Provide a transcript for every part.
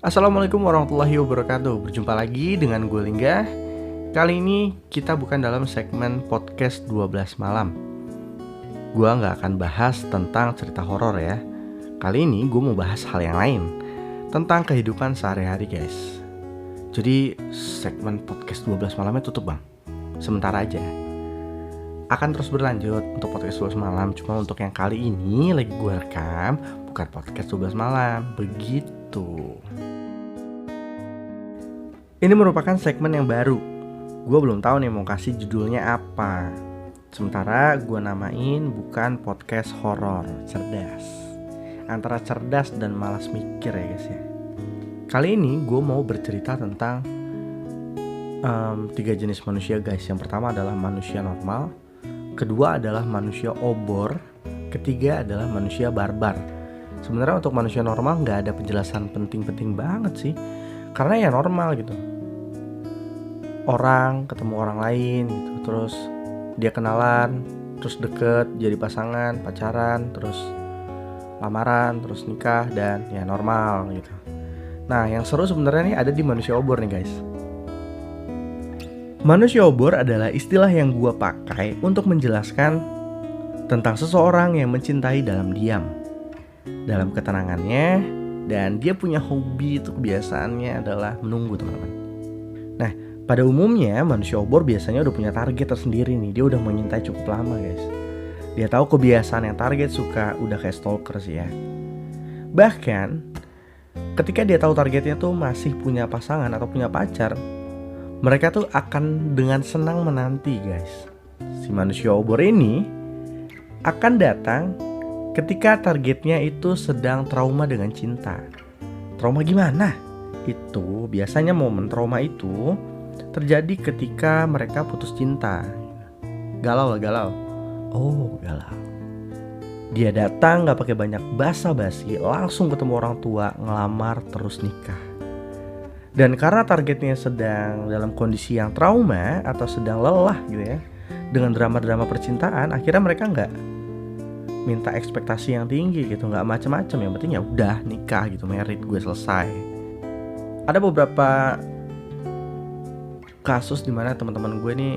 Assalamualaikum warahmatullahi wabarakatuh. Berjumpa lagi dengan gue Lingga. Kali ini kita bukan dalam segmen podcast 12 malam. Gue gak akan bahas tentang cerita horor ya. Kali ini gue mau bahas hal yang lain, tentang kehidupan sehari-hari guys. Jadi segmen podcast 12 malamnya tutup bang, sementara aja. Akan terus berlanjut untuk podcast 12 malam. Cuma untuk yang kali ini lagi gue rekam bukan podcast 12 malam. Begitu. Ini merupakan segmen yang baru. Gue belum tahu nih mau kasih judulnya apa. Sementara gue namain bukan podcast horor, cerdas. Antara cerdas dan malas mikir ya guys ya. Kali ini gue mau bercerita tentang 3 jenis manusia guys. Yang pertama adalah manusia normal, kedua adalah manusia obor, ketiga adalah manusia barbar. Sebenarnya untuk manusia normal gak ada penjelasan penting-penting banget sih, karena ya normal gitu. Orang ketemu orang lain gitu, terus dia kenalan, terus deket, jadi pasangan, pacaran, terus lamaran, terus nikah, dan ya normal gitu. Nah yang seru sebenarnya nih ada di manusia obor nih guys. Manusia obor adalah istilah yang gua pakai untuk menjelaskan tentang seseorang yang mencintai dalam diam, dalam ketenangannya, dan dia punya hobi, itu kebiasaannya adalah menunggu teman-teman. Nah pada umumnya manusia obor biasanya udah punya target tersendiri nih. Dia udah mengintai cukup lama guys. Dia tahu kebiasaan yang target suka, udah kayak stalker sih ya. Bahkan ketika dia tahu targetnya tuh masih punya pasangan atau punya pacar, mereka tuh akan dengan senang menanti guys. Si manusia obor ini akan datang ketika targetnya itu sedang trauma dengan cinta. Trauma gimana? Itu biasanya momen trauma itu terjadi ketika mereka putus cinta. Galau. Oh galau. Dia datang gak pakai banyak basa-basi, langsung ketemu orang tua, ngelamar, terus nikah. Dan karena targetnya sedang dalam kondisi yang trauma atau sedang lelah gitu ya, dengan drama-drama percintaan, akhirnya mereka gak minta ekspektasi yang tinggi gitu, gak macem-macem. Yang penting ya udah nikah gitu, married, gue selesai. Ada beberapa kasus dimana teman-teman gue nih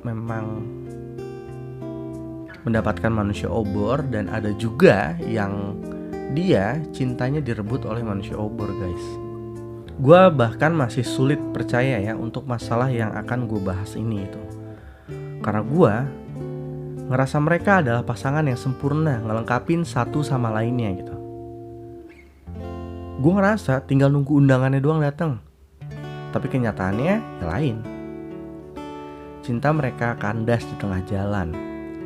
memang mendapatkan manusia obor, dan ada juga yang dia cintanya direbut oleh manusia obor guys. Gue bahkan masih sulit percaya ya untuk masalah yang akan gue bahas ini itu, karena gue ngerasa mereka adalah pasangan yang sempurna, ngelengkapin satu sama lainnya gitu. Gue ngerasa tinggal nunggu undangannya doang datang. Tapi kenyataannya ya lain. Cinta mereka kandas di tengah jalan.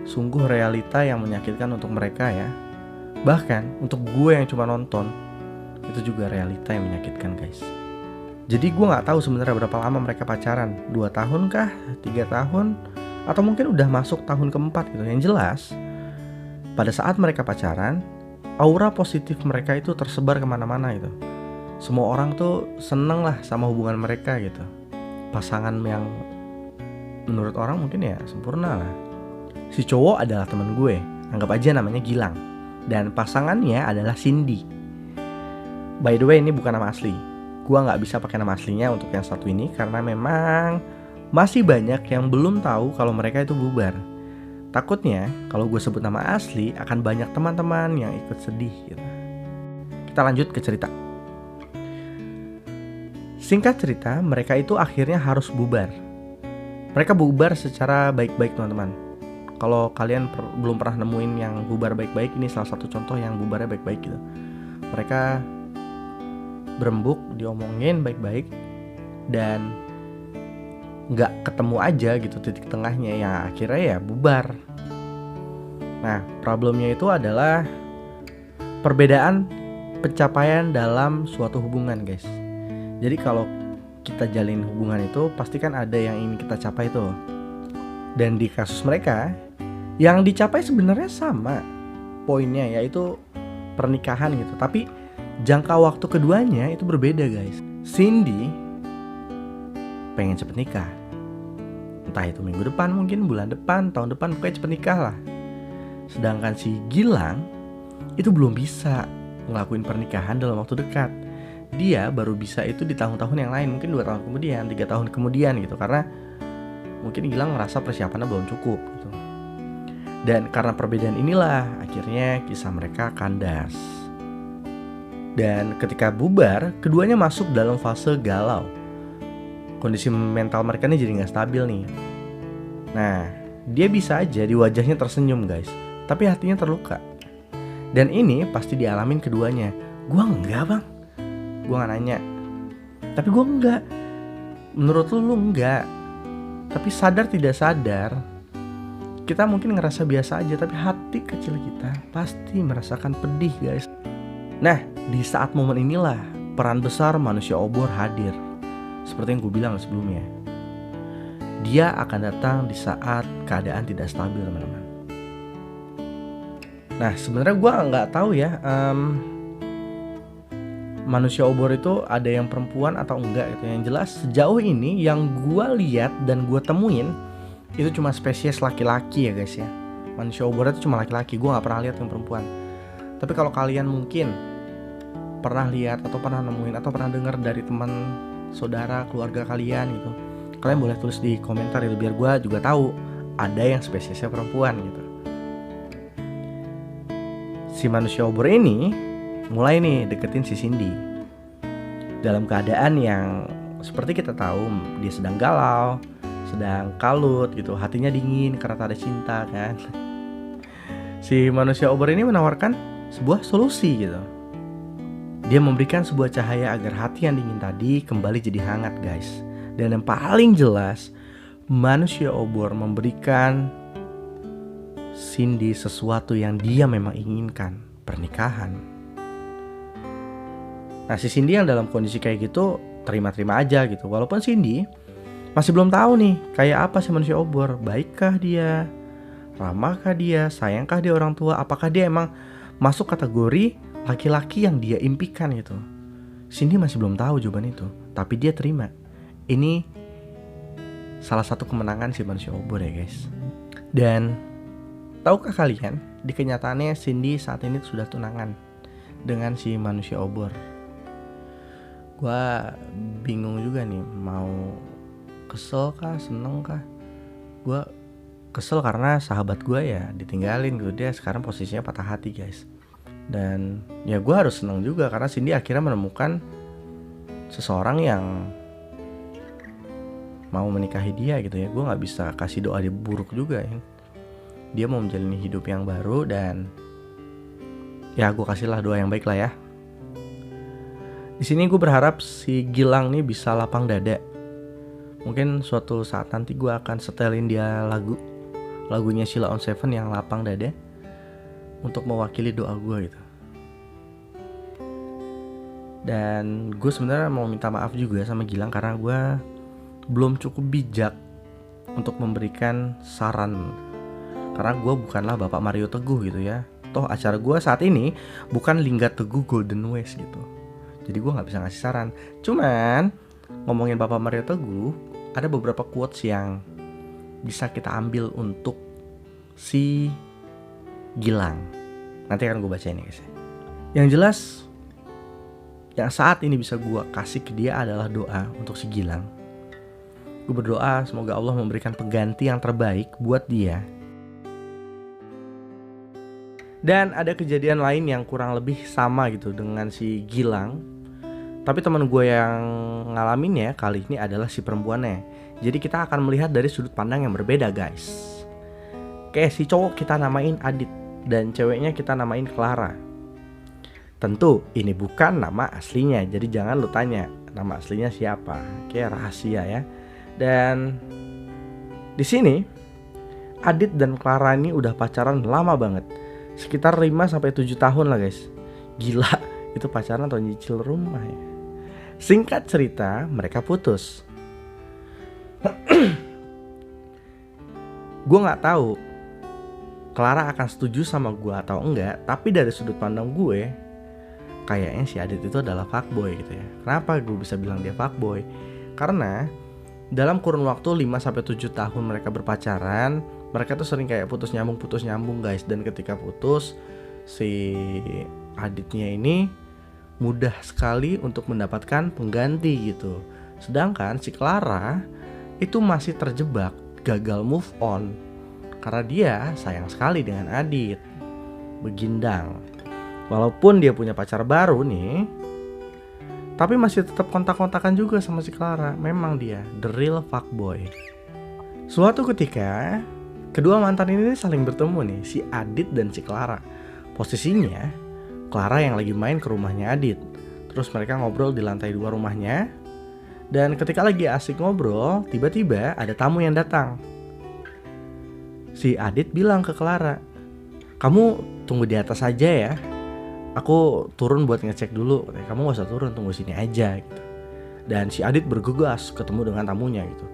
Sungguh realita yang menyakitkan untuk mereka ya. Bahkan untuk gue yang cuma nonton, itu juga realita yang menyakitkan guys. Jadi gue gak tahu sebenarnya berapa lama mereka pacaran. 2 tahun kah? 3 tahun? Atau mungkin udah masuk tahun keempat gitu. Yang jelas pada saat mereka pacaran, aura positif mereka itu tersebar kemana-mana gitu. Semua orang tuh seneng lah sama hubungan mereka gitu. Pasangan yang menurut orang mungkin ya sempurna lah. Si cowok adalah teman gue, anggap aja namanya Gilang. Dan pasangannya adalah Cindy. By the way ini bukan nama asli. Gue gak bisa pakai nama aslinya untuk yang satu ini, karena memang masih banyak yang belum tahu kalau mereka itu bubar. Takutnya kalau gue sebut nama asli akan banyak teman-teman yang ikut sedih gitu. Kita lanjut ke cerita. Singkat cerita, mereka itu akhirnya harus bubar. Mereka bubar secara baik-baik teman-teman. Kalau kalian belum pernah nemuin yang bubar baik-baik, ini salah satu contoh yang bubarnya baik-baik gitu. Mereka berembuk, diomongin baik-baik, dan gak ketemu aja gitu titik tengahnya, yang akhirnya ya bubar. Nah problemnya itu adalah perbedaan pencapaian dalam suatu hubungan guys. Jadi kalau kita jalin hubungan itu pasti kan ada yang ingin kita capai tuh. Dan di kasus mereka, yang dicapai sebenarnya sama poinnya, yaitu pernikahan gitu. Tapi jangka waktu keduanya itu berbeda guys. Cindy pengen cepet nikah. Entah itu minggu depan, mungkin bulan depan, tahun depan, pokoknya cepet nikah lah. Sedangkan si Gilang itu belum bisa ngelakuin pernikahan dalam waktu dekat. dia baru bisa itu di tahun-tahun yang lain, mungkin 2 tahun kemudian, 3 tahun kemudian gitu, karena mungkin Gilang ngerasa persiapannya belum cukup gitu. Dan karena perbedaan inilah akhirnya kisah mereka kandas. Dan ketika bubar, keduanya masuk dalam fase galau. Kondisi mental mereka nih jadi gak stabil nih. Nah, dia bisa aja di wajahnya tersenyum guys, tapi hatinya terluka. Dan ini pasti dialamin keduanya. Gua enggak bang, gua gak nanya. Tapi gua enggak. Menurut lu enggak. Tapi sadar tidak sadar, kita mungkin ngerasa biasa aja, tapi hati kecil kita pasti merasakan pedih guys. Nah, di saat momen inilah peran besar manusia obor hadir. Seperti yang gue bilang sebelumnya, dia akan datang di saat keadaan tidak stabil teman-teman. Nah sebenarnya gue nggak tahu ya, manusia obor itu ada yang perempuan atau enggak gitu. Yang jelas sejauh ini yang gue lihat dan gue temuin itu cuma spesies laki-laki ya guys ya. Manusia obor itu cuma laki-laki, gue nggak pernah lihat yang perempuan. Tapi kalau kalian mungkin pernah lihat atau pernah nemuin atau pernah dengar dari teman, saudara, keluarga kalian gitu, kalian boleh tulis di komentar ya, biar gue juga tahu ada yang spesiesnya perempuan gitu. Si manusia obor ini mulai nih deketin si Cindy dalam keadaan yang seperti kita tahu dia sedang galau, sedang kalut gitu, hatinya dingin karena tak ada cinta kan. Si manusia obor ini menawarkan sebuah solusi gitu. Dia memberikan sebuah cahaya agar hati yang dingin tadi kembali jadi hangat guys. Dan yang paling jelas, manusia obor memberikan Cindy sesuatu yang dia memang inginkan, pernikahan. Nah si Cindy yang dalam kondisi kayak gitu terima-terima aja gitu. Walaupun Cindy masih belum tahu nih kayak apa si manusia obor. Baikkah dia, ramahkah dia, sayangkah dia orang tua, apakah dia emang masuk kategori laki-laki yang dia impikan gitu. Cindy masih belum tahu jawaban itu, tapi dia terima. Ini salah satu kemenangan si manusia obor ya guys. Dan tahukah kalian, di kenyataannya Cindy saat ini sudah tunangan dengan si manusia obor. Gua bingung juga nih, mau kesel kah, seneng kah. Gua kesel karena sahabat gue ya ditinggalin gitu. Dia sekarang posisinya patah hati guys. Dan ya gue harus seneng juga karena Cindy akhirnya menemukan seseorang yang mau menikahi dia gitu ya. Gue gak bisa kasih doa dia buruk juga ya. Dia mau menjalani hidup yang baru dan ya gue kasihlah doa yang baik lah ya. Di sini gue berharap si Gilang nih bisa lapang dada. Mungkin suatu saat nanti gue akan setelin dia lagunya Sheila on 7 yang lapang dada untuk mewakili doa gue gitu. Dan gue sebenarnya mau minta maaf juga sama Gilang karena gue belum cukup bijak untuk memberikan saran. Karena gue bukanlah Bapak Mario Teguh gitu ya. Toh acara gue saat ini bukan Lingga Teguh Golden Ways gitu. Jadi gue gak bisa ngasih saran. Cuman ngomongin Bapak Mario Teguh, ada beberapa quotes yang bisa kita ambil untuk si Gilang. Nanti akan gue bacain ya guys. Yang jelas, yang saat ini bisa gue kasih ke dia adalah doa untuk si Gilang. Gue berdoa semoga Allah memberikan pengganti yang terbaik buat dia. Dan ada kejadian lain yang kurang lebih sama gitu dengan si Gilang. Tapi teman gue yang ngalamin ya kali ini adalah si perempuannya. Jadi kita akan melihat dari sudut pandang yang berbeda guys. Kayak si cowok kita namain Adit dan ceweknya kita namain Clara. Tentu ini bukan nama aslinya, jadi jangan lu tanya nama aslinya siapa. Kayak rahasia ya. Dan di sini Adit dan Clara ini udah pacaran lama banget. Sekitar 5-7 tahun lah guys. Gila, itu pacaran atau nyicil rumah ya. Singkat cerita, mereka putus. Gue gak tahu Clara akan setuju sama gue atau enggak, tapi dari sudut pandang gue kayaknya si Adit itu adalah fuckboy gitu ya. Kenapa gue bisa bilang dia fuckboy? Karena dalam kurun waktu 5-7 tahun mereka berpacaran, mereka tuh sering kayak putus nyambung guys. Dan ketika putus, si Aditnya ini mudah sekali untuk mendapatkan pengganti gitu. Sedangkan si Clara itu masih terjebak, gagal move on karena dia sayang sekali dengan Adit, begindang. Walaupun dia punya pacar baru nih, tapi masih tetap kontak-kontakan juga sama si Clara. Memang dia the real fuckboy. Suatu ketika kedua mantan ini saling bertemu nih, si Adit dan si Clara. Posisinya Clara yang lagi main ke rumahnya Adit. Terus mereka ngobrol di lantai 2 rumahnya. Dan ketika lagi asik ngobrol, tiba-tiba ada tamu yang datang. Si Adit bilang ke Clara, "Kamu tunggu di atas aja ya. Aku turun buat ngecek dulu." "Kamu gak usah turun, tunggu sini aja," gitu. Dan si Adit bergegas ketemu dengan tamunya gitu.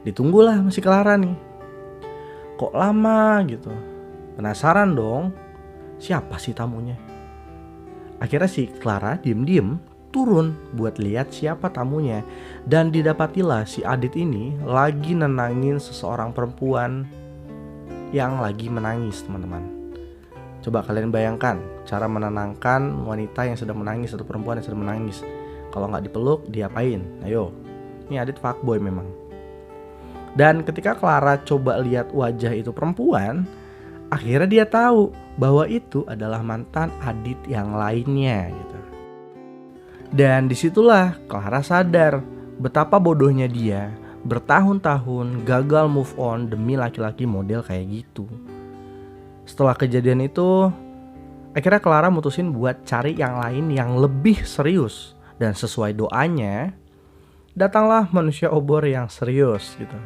Ditunggulah masih Clara nih. Kok lama gitu. Penasaran dong, siapa sih tamunya? Akhirnya si Clara diem-diem turun buat lihat siapa tamunya. Dan didapatilah si Adit ini lagi nenangin seseorang perempuan yang lagi menangis, teman-teman. Coba kalian bayangkan cara menenangkan wanita yang sedang menangis atau perempuan yang sedang menangis. Kalau nggak dipeluk, diapain? Ayo, ini Adit fuckboy memang. Dan ketika Clara coba lihat wajah itu perempuan, akhirnya dia tahu bahwa itu adalah mantan Adit yang lainnya gitu. Dan disitulah Clara sadar betapa bodohnya dia bertahun-tahun gagal move on demi laki-laki model kayak gitu. Setelah kejadian itu, akhirnya Clara mutusin buat cari yang lain yang lebih serius. Dan sesuai doanya, datanglah manusia obor yang serius gitu.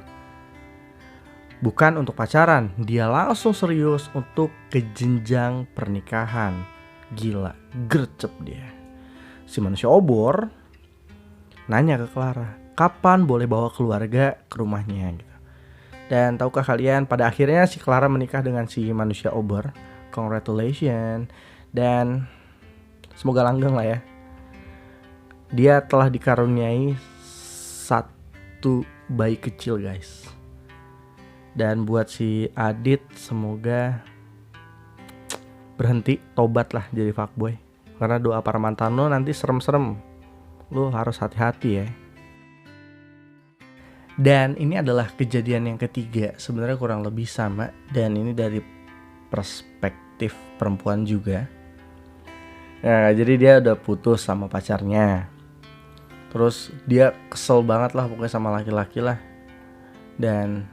Bukan untuk pacaran, dia langsung serius untuk ke jenjang pernikahan. Gila, gercep dia. Si manusia obor nanya ke Clara, kapan boleh bawa keluarga ke rumahnya gitu. Dan tahukah kalian, pada akhirnya si Clara menikah dengan si manusia obor. Congratulations. Dan semoga langgeng lah ya. Dia telah dikaruniai satu bayi kecil, guys. Dan buat si Adit, semoga berhenti, tobat lah jadi fuckboy. Karena doa para mantan lo nanti serem-serem. Lo harus hati-hati ya. Dan ini adalah kejadian yang ketiga. Sebenarnya kurang lebih sama. Dan ini dari perspektif perempuan juga. Nah, jadi dia udah putus sama pacarnya. Terus dia kesel banget lah pokoknya sama laki-laki lah. Dan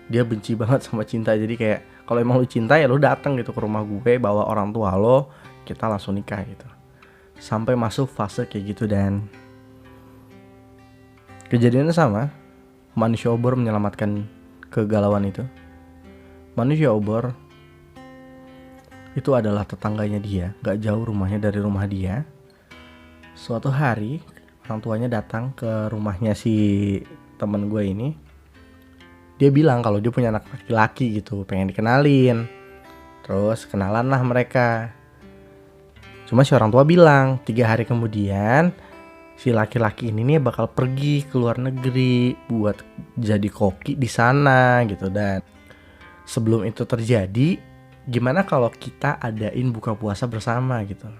dia benci banget sama cinta. Jadi kayak kalau emang lu cinta ya lu datang gitu ke rumah gue, bawa orang tua lo, kita langsung nikah gitu. Sampai masuk fase kayak gitu. Dan kejadiannya sama. Manusia obor menyelamatkan kegalauan itu. Manusia obor itu adalah tetangganya dia, gak jauh rumahnya dari rumah dia. Suatu hari orang tuanya datang ke rumahnya si temen gue ini. Dia bilang kalau dia punya anak laki-laki gitu, pengen dikenalin. Terus kenalan lah mereka. Cuma si orang tua bilang 3 hari kemudian si laki-laki ini nih bakal pergi ke luar negeri buat jadi koki di sana gitu. Dan sebelum itu terjadi, gimana kalau kita adain buka puasa bersama gitu.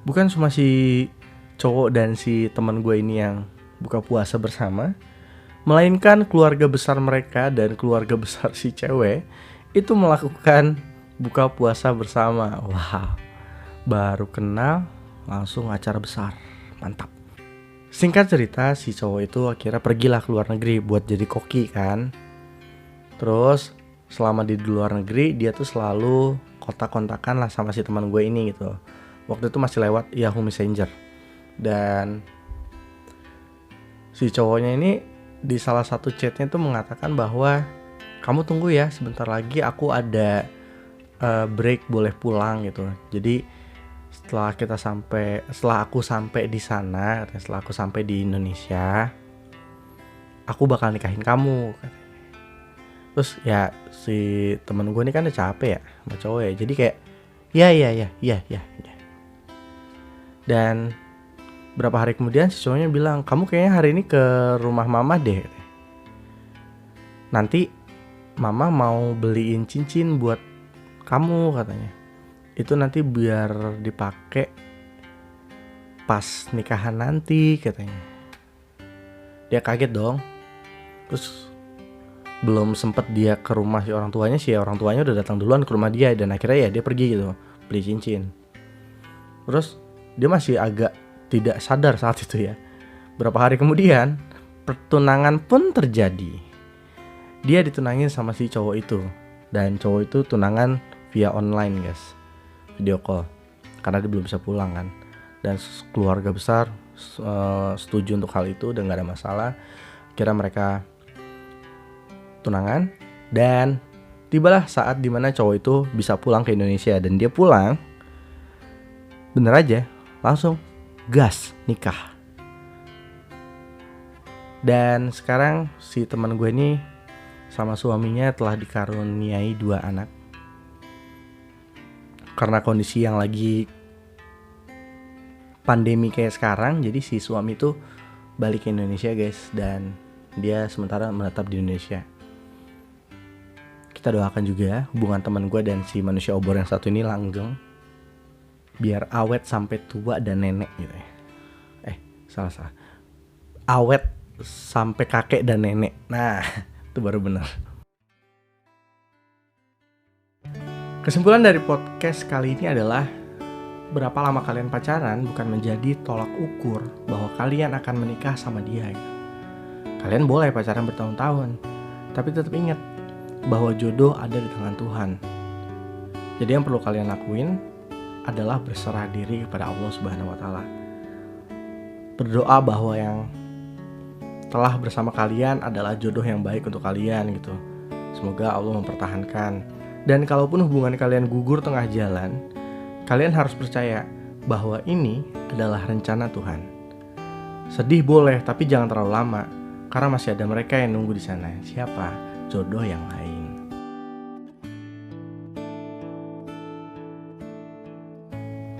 Bukan cuma si cowok dan si teman gue ini yang buka puasa bersama, melainkan keluarga besar mereka dan keluarga besar si cewek itu melakukan buka puasa bersama. Wow, baru kenal langsung acara besar, mantap. Singkat cerita, si cowok itu akhirnya pergilah ke luar negeri buat jadi koki kan. Terus selama di luar negeri dia tuh selalu kontak-kontakan lah sama si teman gue ini gitu. Waktu itu masih lewat Yahoo Messenger. Dan si cowoknya ini di salah satu chatnya tuh mengatakan bahwa kamu tunggu ya, sebentar lagi aku ada break, boleh pulang gitu. Jadi setelah aku sampai di sana, setelah aku sampai di Indonesia, aku bakal nikahin kamu. Terus ya si temen gue ini kan udah capek ya sama cowok ya. Jadi kayak ya. Dan berapa hari kemudian si cowoknya bilang, kamu kayaknya hari ini ke rumah mama deh. Nanti mama mau beliin cincin buat kamu katanya. Itu nanti biar dipakai pas nikahan nanti katanya. Dia kaget dong. Terus belum sempet dia ke rumah si orang tuanya udah datang duluan ke rumah dia. Dan akhirnya ya dia pergi gitu, beli cincin. Terus dia masih agak tidak sadar saat itu ya. Berapa hari kemudian pertunangan pun terjadi. Dia ditunangin sama si cowok itu. Dan cowok itu tunangan via online guys, video call, karena dia belum bisa pulang kan. Dan keluarga besar setuju untuk hal itu dan gak ada masalah. Kira mereka tunangan. Dan tibalah saat dimana cowok itu bisa pulang ke Indonesia. Dan dia pulang, bener aja, langsung gas nikah. Dan sekarang si teman gue ini sama suaminya telah dikaruniai 2 anak. Karena kondisi yang lagi pandemi kayak sekarang, jadi si suami tuh balik ke Indonesia guys. Dan dia sementara menetap di Indonesia. Kita doakan juga hubungan teman gue dan si manusia obor yang satu ini langgeng, biar awet sampai tua dan nenek gitu ya. Salah. Awet sampai kakek dan nenek. Nah, itu baru benar. Kesimpulan dari podcast kali ini adalah, berapa lama kalian pacaran bukan menjadi tolak ukur bahwa kalian akan menikah sama dia gitu. Kalian boleh pacaran bertahun-tahun, tapi tetap ingat bahwa jodoh ada di tangan Tuhan. Jadi yang perlu kalian lakuin adalah berserah diri kepada Allah Subhanahu wa taala. Berdoa bahwa yang telah bersama kalian adalah jodoh yang baik untuk kalian gitu. Semoga Allah mempertahankan. Dan kalaupun hubungan kalian gugur tengah jalan, kalian harus percaya bahwa ini adalah rencana Tuhan. Sedih boleh, tapi jangan terlalu lama, karena masih ada mereka yang nunggu di sana. Siapa? Jodoh yang lain.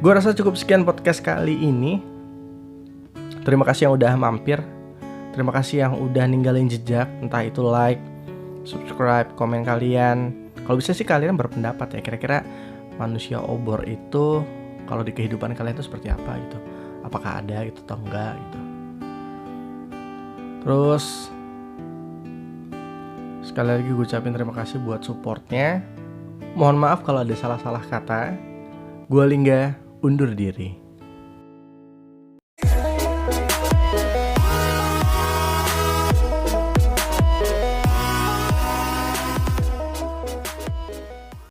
Gue rasa cukup sekian podcast kali ini. Terima kasih yang udah mampir. Terima kasih yang udah ninggalin jejak, entah itu like, subscribe, komen kalian. Kalau bisa sih kalian berpendapat ya, kira-kira manusia obor itu kalau di kehidupan kalian itu seperti apa gitu. Apakah ada gitu atau enggak gitu. Terus sekali lagi gue ucapin terima kasih buat supportnya. Mohon maaf kalau ada salah-salah kata. Gue Lingga undur diri.